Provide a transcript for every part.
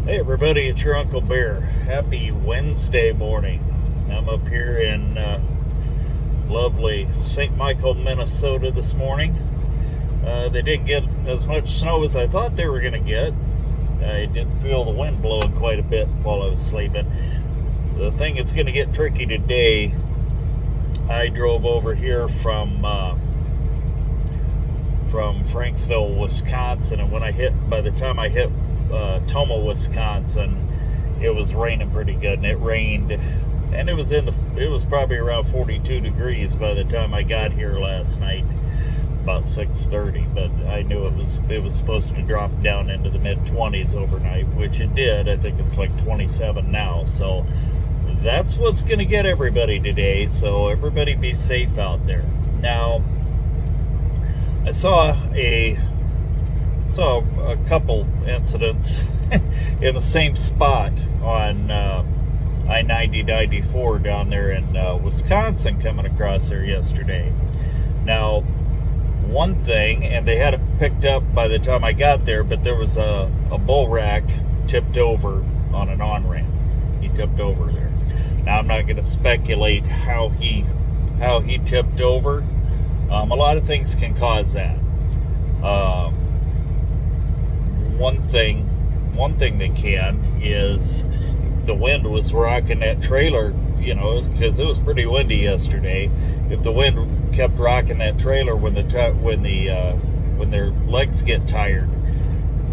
Hey everybody, it's your Uncle Bear. Happy Wednesday morning. I'm up here in lovely St. Michael, Minnesota this morning. They didn't get as much snow as I thought they were going to get. I did feel the wind blowing quite a bit while I was sleeping. The thing that's going to get tricky today, I drove over here from Franksville, Wisconsin, and by the time I hit Tomah, Wisconsin, it was raining pretty good, and it rained, and it was probably around 42 degrees by the time I got here last night, about 6:30. But I knew it was supposed to drop down into the mid-20s overnight, which it did. I think it's like 27 now. So that's what's going to get everybody today. So everybody be safe out there. Now, I saw a couple incidents in the same spot on I-90-94 down there in Wisconsin, coming across there yesterday. Now, one thing, and they had it picked up by the time I got there, but there was a bull rack tipped over on an on-ramp. He tipped over there. Now, I'm not going to speculate how he tipped over. A lot of things can cause that. One thing that can is the wind was rocking that trailer, because it was pretty windy yesterday. If the wind kept rocking that trailer when their legs get tired,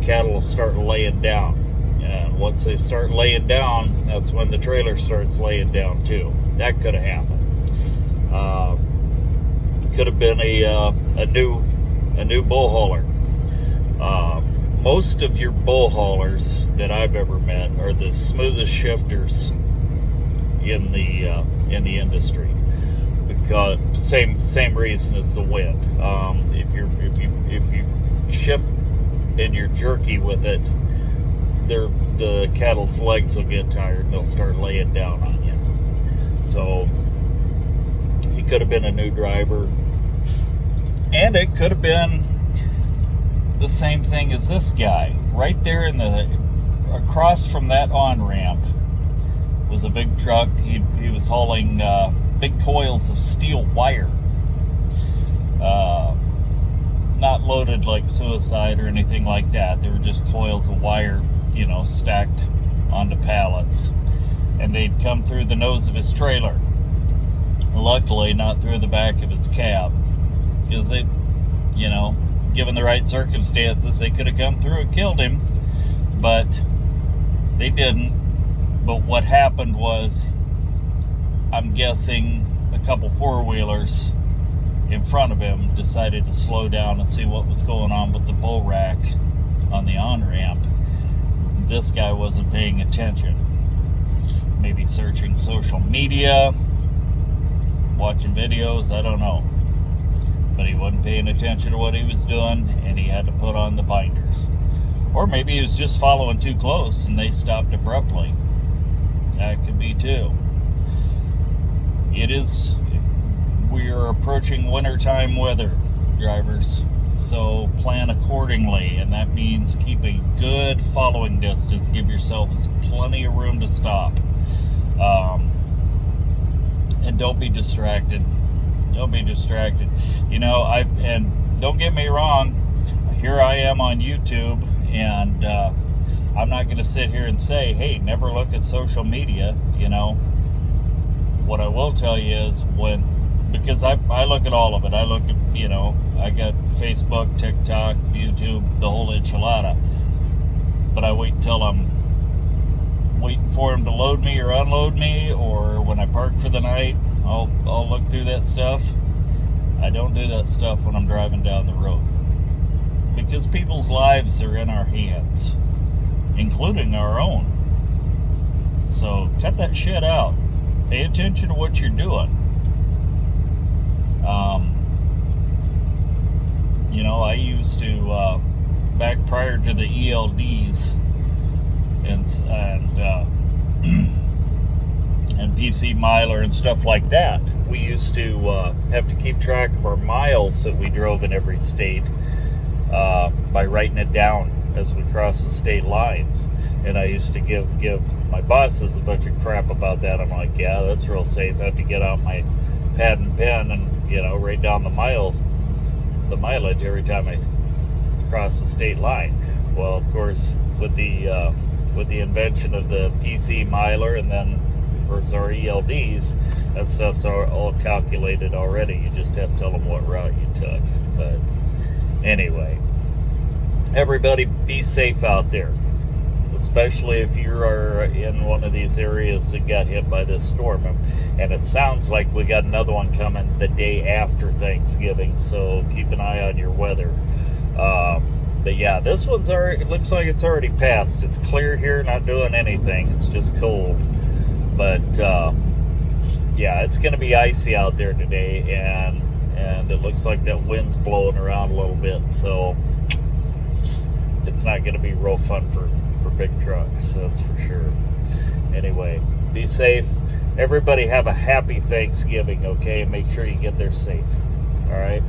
cattle will start laying down. And once they start laying down, that's when the trailer starts laying down too. That could have happened. Could have been a new bull hauler. Most of your bull haulers that I've ever met are the smoothest shifters in the industry, because same reason as the wind. If you shift and you're jerky with it, the cattle's legs will get tired and they'll start laying down on you. So he could have been a new driver, and it could have been the same thing as this guy. Right there across from that on-ramp was a big truck. He was hauling big coils of steel wire. Not loaded like suicide or anything like that. They were just coils of wire, stacked onto pallets. And they'd come through the nose of his trailer. Luckily, not through the back of his cab. Because they, given the right circumstances, they could have come through and killed him, but they didn't. But what happened was, I'm guessing a couple four-wheelers in front of him decided to slow down and see what was going on with the bull rack on the on-ramp. This guy wasn't paying attention. Maybe searching social media, watching videos, I don't know. But he wasn't paying attention to what he was doing, and he had to put on the binders. Or maybe he was just following too close and they stopped abruptly. That could be too. We are approaching wintertime weather, drivers. So plan accordingly, and that means keep a good following distance. Give yourselves plenty of room to stop. And don't be distracted. Don't be distracted. And don't get me wrong, here I am on YouTube, and I'm not going to sit here and say, hey, never look at social media. What I will tell you is because I look at all of it. I look at, I got Facebook, TikTok, YouTube, the whole enchilada. But I wait until I'm waiting for them to load me or unload me, or when I park for the night, I'll look through that stuff. I don't do that stuff when I'm driving down the road, because people's lives are in our hands, including our own. So cut that shit out. Pay attention to what you're doing. I used to, back prior to the ELDs and PC Miler and stuff like that, we used to have to keep track of our miles that we drove in every state by writing it down as we cross the state lines. And I used to give my bosses a bunch of crap about that. I'm like, yeah, that's real safe. I have to get out my pad and pen and, you know, write down the mileage every time I cross the state line. Well, of course, with the invention of the PC miler and then our ELDs, that stuff's all calculated already. You just have to tell them what route you took. But anyway, everybody be safe out there, especially if you are in one of these areas that got hit by this storm. And it sounds like we got another one coming the day after Thanksgiving, so keep an eye on your weather. But yeah, this one's already, it looks like it's already passed. It's clear here, not doing anything. It's just cold. But yeah, it's going to be icy out there today, and it looks like that wind's blowing around a little bit, so it's not going to be real fun for big trucks, that's for sure. Anyway, be safe. Everybody have a happy Thanksgiving, okay? Make sure you get there safe. All right?